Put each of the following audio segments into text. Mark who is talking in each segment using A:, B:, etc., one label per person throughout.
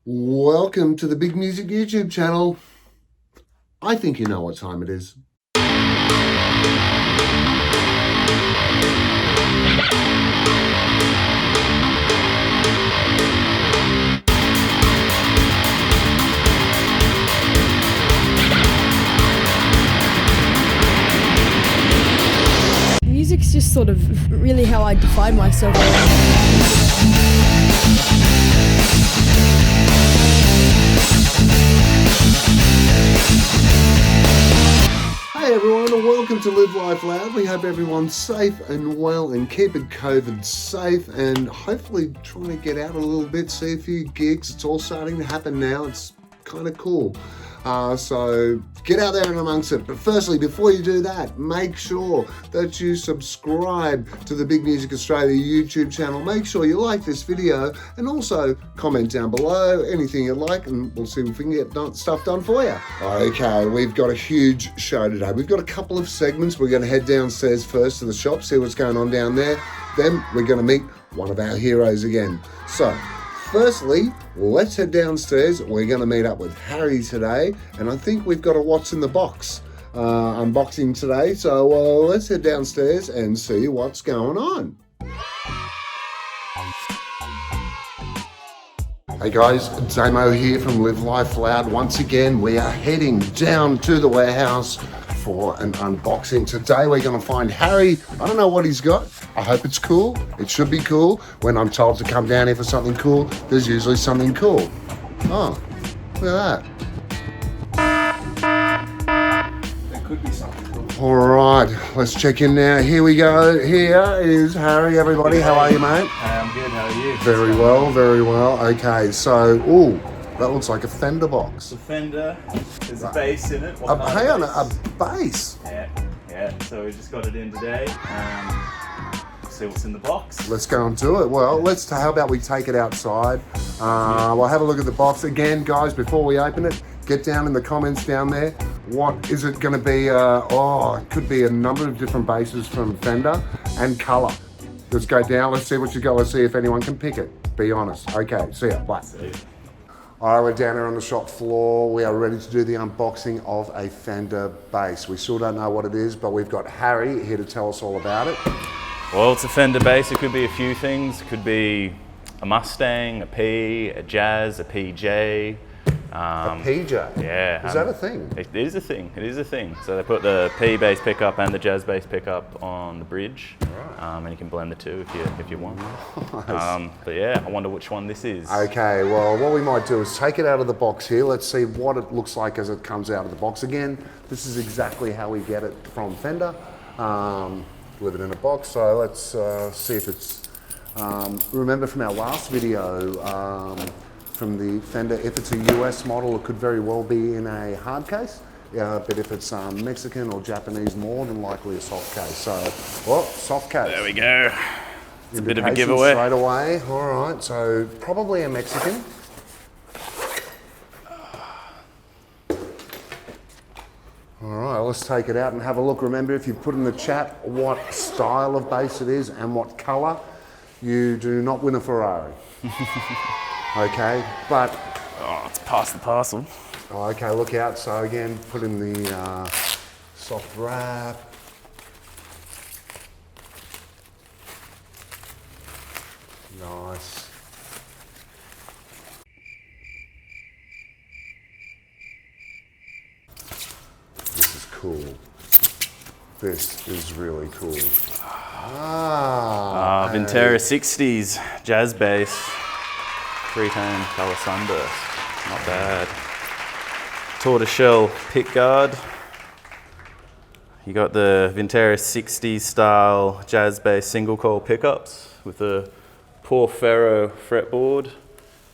A: Welcome to the Big Music YouTube channel. I think you know what time it is.
B: Music's just sort of really how I define myself.
A: Hey everyone, and welcome to Live Life Loud. We hope everyone's safe and well and keeping COVID safe and hopefully trying to get out a little bit, see a few gigs. It's all starting to happen now. It's kind of cool. So get out there and amongst it. But firstly, before you do that, make sure that you subscribe to the Big Music Australia YouTube channel. Make sure you like this video and also comment down below anything you like, and we'll see if we can get stuff done for you. Okay, we've got a huge show today. We've got a couple of segments. We're going to head downstairs first to the shop, see what's going on down there. Then we're going to meet one of our heroes again. So firstly, let's head downstairs. We're going to meet up with Harry today, and I think we've got a What's in the Box unboxing today. So let's head downstairs and see what's going on. Hey guys, Damo here from Live Life Loud. Once again, we are heading down to the warehouse for an unboxing. Today we're going to find Harry. I don't know what he's got. I hope it's cool. It should be cool. When I'm told to come down here for something cool, there's usually something cool. Oh, look at that. There could be something cool. All right, let's check in now. Here we go. Here is Harry, everybody. How are you, mate?
C: Hey, I'm good. How are you?
A: Very well, very well. Okay, so, ooh, that looks like a Fender box.
C: The Fender, there's a bass in it.
A: Hang on, a bass?
C: Yeah, so we just got it in today. See what's in the box.
A: Let's go and do it. Well, how about we take it outside? We'll have a look at the box. Again, guys, before we open it, get down in the comments down there. What is it going to be? It could be a number of different basses from Fender and color. Let's go down. Let's see what you got. Let's see if anyone can pick it. Be honest. Okay, see ya. Bye.
C: See.
A: All right, we're down here on the shop floor. We are ready to do the unboxing of a Fender bass. We still don't know what it is, but we've got Harry here to tell us all about it.
C: Well, it's a Fender bass. It could be a few things. It could be a Mustang, a P, a Jazz, a PJ.
A: A PJ?
C: Yeah.
A: Is that a thing?
C: It is a thing. It is a thing. So they put the P bass pickup and the Jazz bass pickup on the bridge. Right. And you can blend the two if you want. Nice. But yeah, I wonder which one this is.
A: Okay, well, what we might do is take it out of the box here. Let's see what it looks like as it comes out of the box. Again, this is exactly how we get it from Fender. Leave it in a box. So let's see if it's, remember from our last video, from the Fender, if it's a US model, it could very well be in a hard case. But if it's Mexican or Japanese, more than likely a soft case. So, soft case.
C: There we go. It's a bit of a giveaway.
A: Straight away. All right, so probably a Mexican. All right, let's take it out and have a look. Remember, if you put in the chat what style of bass it is and what color, you do not win a Ferrari. Okay, but...
C: Oh, it's past the parcel.
A: Oh, okay, look out. So again, put in the soft wrap. Nice. This is cool. This is really cool.
C: Vintera 60s Jazz bass. 3-tone color sunburst. Not bad. Tortoiseshell pick guard. You got the Vintera 60s style Jazz bass single coil pickups with the Porphyro fretboard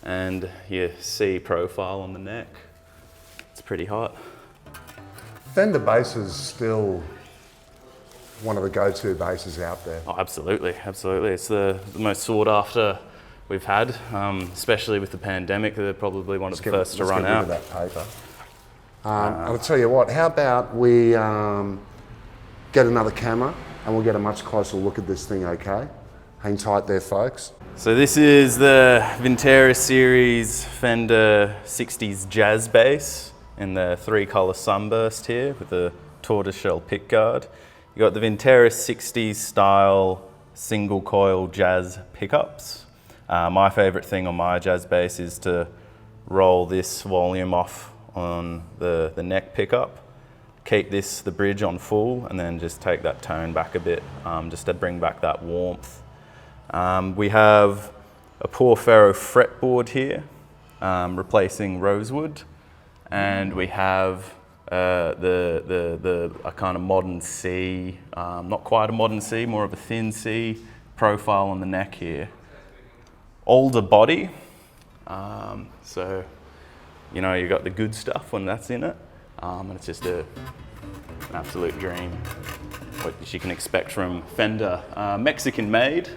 C: and your C profile on the neck. It's pretty hot.
A: Fender bass is still one of the go-to basses out there.
C: Oh, absolutely, absolutely. It's the most sought after we've had, especially with the pandemic. They're probably one of the first to run out.
A: Let's get rid of that paper. I'll tell you what, how about we get another camera and we'll get a much closer look at this thing, okay? Hang tight there, folks.
C: So this is the Vintera series Fender 60s jazz bass in the 3-color sunburst here with the tortoiseshell pickguard. You got the Vintera 60s style single coil jazz pickups. My favorite thing on my jazz bass is to roll this volume off on the neck pickup, keep the bridge on full, and then just take that tone back a bit, just to bring back that warmth. We have a Porphyro fretboard here, replacing rosewood, and we have a kind of modern C, not quite a modern C, more of a thin C profile on the neck here. Older body, so you know you got the good stuff when that's in it, and it's just an absolute dream. What you can expect from Fender, Mexican made.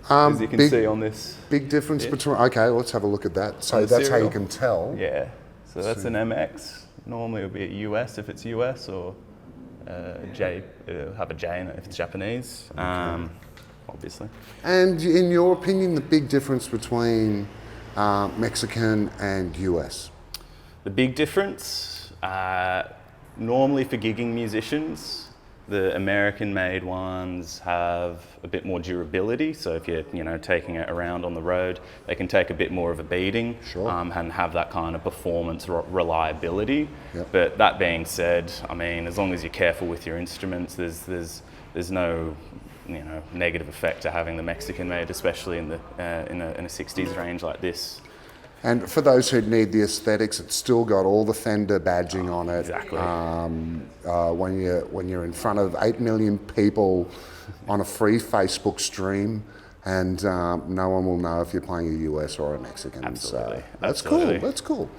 C: As you can see on this.
A: Big difference between, okay, let's have a look at that. So that's how you can tell.
C: Yeah, so that's an MX. Normally it would be a US if it's US, or J, have a J in it if it's Japanese, obviously.
A: And in your opinion, the big difference between Mexican and US?
C: The big difference, normally for gigging musicians, the American-made ones have a bit more durability. So if you're, taking it around on the road, they can take a bit more of a beating,
A: sure,
C: and have that kind of performance reliability.
A: Yep.
C: But that being said, I mean, as long as you're careful with your instruments, there's no negative effect to having the Mexican-made, especially in a 60s range like this.
A: And for those who need the aesthetics, it's still got all the Fender badging on it.
C: Exactly.
A: When you're in front of 8 million people on a free Facebook stream, and no one will know if you're playing a US or a Mexican.
C: Absolutely.
A: So that's
C: Absolutely.
A: cool. That's cool.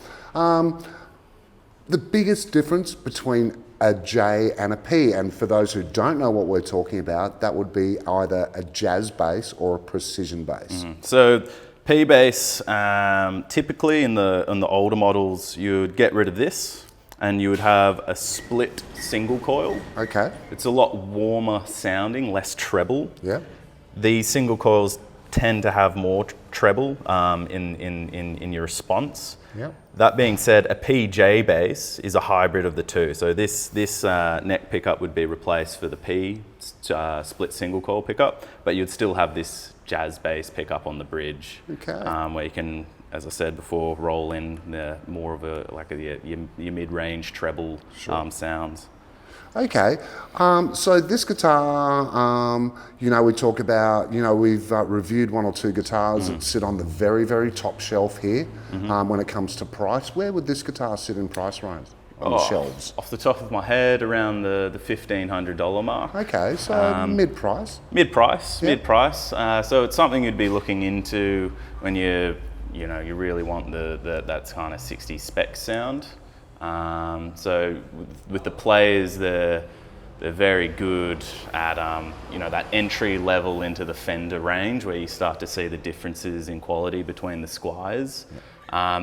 A: The biggest difference between a J and a P, and for those who don't know what we're talking about, that would be either a jazz bass or a precision bass.
C: Mm-hmm. So P bass, typically in the older models, you would get rid of this and you would have a split single coil.
A: Okay.
C: It's a lot warmer sounding, less treble.
A: Yeah.
C: These single coils tend to have more treble in your response.
A: Yeah.
C: That being said, a PJ bass is a hybrid of the two. So this neck pickup would be replaced for the P split single coil pickup, but you'd still have this jazz bass pickup on the bridge,
A: okay,
C: where you can, as I said before, roll in more of your mid-range treble,
A: sure,
C: sounds.
A: Okay, so this guitar, we talk about, we've reviewed one or two guitars that sit on the very, very top shelf here. When it comes to price, where would this guitar sit in price range on the shelves?
C: Off the top of my head, around the $1,500 mark.
A: Okay, so mid-price.
C: Mid-price,
A: Yep.
C: mid-price. So it's something you'd be looking into when you really want that kind of 60s spec sound. So with the players, they're very good at that entry level into the Fender range, where you start to see the differences in quality between the Squires.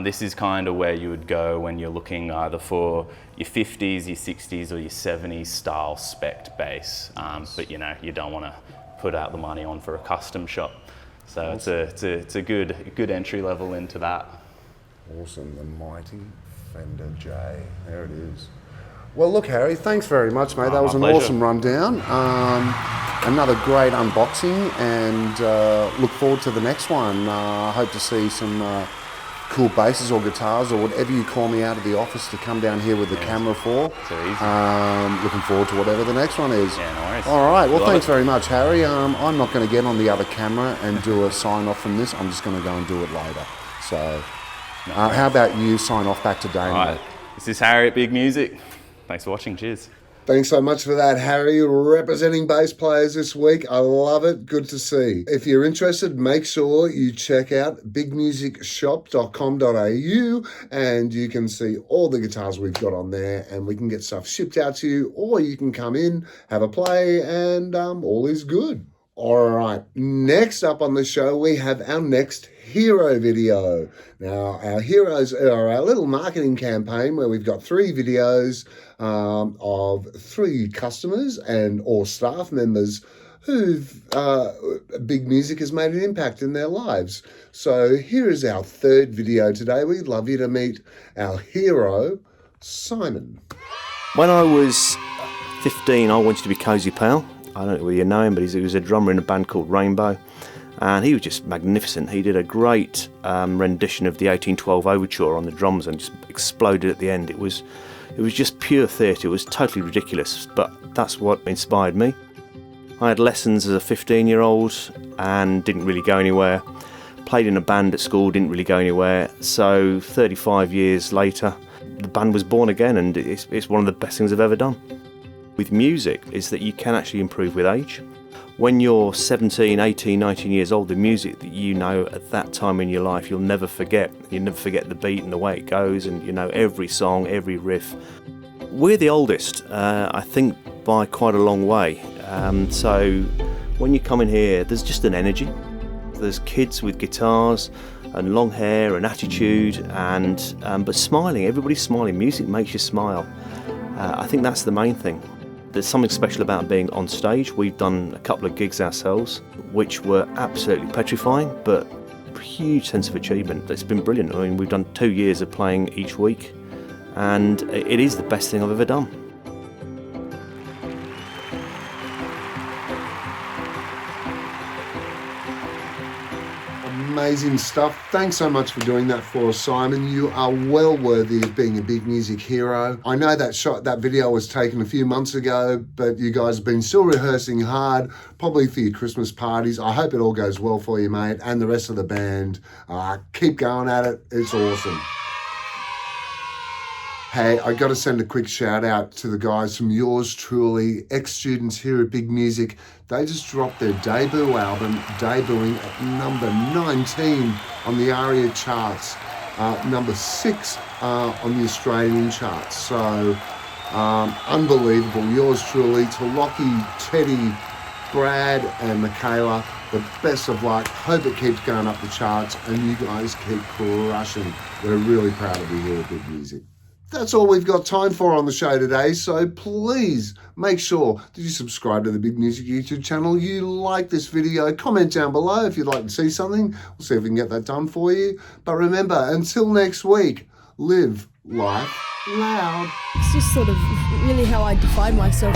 C: This is kind of where you would go when you're looking either for your 50s, your 60s, or your 70s style spec bass. But you don't want to put out the money on for a custom shop. So awesome. It's a good entry level into that.
A: Awesome, the mighty Fender J. There it is. Well, look, Harry, thanks very much, mate. That was an
C: pleasure.
A: awesome rundown. Another great unboxing, and look forward to the next one. I hope to see some cool basses or guitars or whatever you call me out of the office to come down here with the camera for.
C: So easy.
A: Looking forward to whatever the next one is.
C: Yeah, no worries.
A: All right, well,
C: Love
A: thanks
C: it.
A: very much, Harry. I'm not going to get on the other camera and do a sign-off from this. I'm just going to go and do it later. So how about you sign off back to Dane?
C: All right. This is Harry at Big Music. Thanks for watching. Cheers.
A: Thanks so much for that, Harry, representing bass players this week. I love it. Good to see. If you're interested, make sure you check out bigmusicshop.com.au and you can see all the guitars we've got on there, and we can get stuff shipped out to you, or you can come in, have a play, and all is good. All right, next up on the show, we have our next hero video. Now, our heroes are our little marketing campaign where we've got 3 videos of 3 customers and or staff members big music has made an impact in their lives. So here is our third video today. We'd love you to meet our hero, Simon.
D: When I was 15, I wanted to be Cozy Pal. I don't know whether you know him, but he was a drummer in a band called Rainbow, and he was just magnificent. He did a great rendition of the 1812 Overture on the drums and just exploded at the end. It was just pure theatre. It was totally ridiculous, but that's what inspired me. I had lessons as a 15-year-old and didn't really go anywhere. Played in a band at school, didn't really go anywhere. So 35 years later, the band was born again, and it's one of the best things I've ever done. With music is that you can actually improve with age. When you're 17, 18, 19 years old, the music that you know at that time in your life, you'll never forget. You'll never forget the beat and the way it goes, and you know every song, every riff. We're the oldest, I think, by quite a long way. So when you come in here, there's just an energy. There's kids with guitars and long hair and attitude, and but smiling. Everybody's smiling. Music makes you smile. I think that's the main thing. There's something special about being on stage. We've done a couple of gigs ourselves, which were absolutely petrifying, but a huge sense of achievement. It's been brilliant. I mean, we've done 2 years of playing each week, and it is the best thing I've ever done.
A: Amazing stuff. Thanks so much for doing that for us, Simon. You are well worthy of being a big music hero. I know that video was taken a few months ago, but you guys have been still rehearsing hard, probably for your Christmas parties. I hope it all goes well for you, mate, and the rest of the band. Keep going at it. It's awesome. Hey, I got to send a quick shout out to the guys from yours truly, ex-students here at Big Music. They just dropped their debut album, debuting at number 19 on the ARIA charts, number 6 on the Australian charts. So, unbelievable. Yours truly, to Lockie, Teddy, Brad and Michaela, the best of luck. Hope it keeps going up the charts and you guys keep crushing. We're really proud of you here at Big Music. That's all we've got time for on the show today, so please make sure that you subscribe to the Big Music YouTube channel. You like this video, comment down below if you'd like to see something. We'll see if we can get that done for you. But remember, until next week, live life loud.
B: It's just sort of really how I define myself.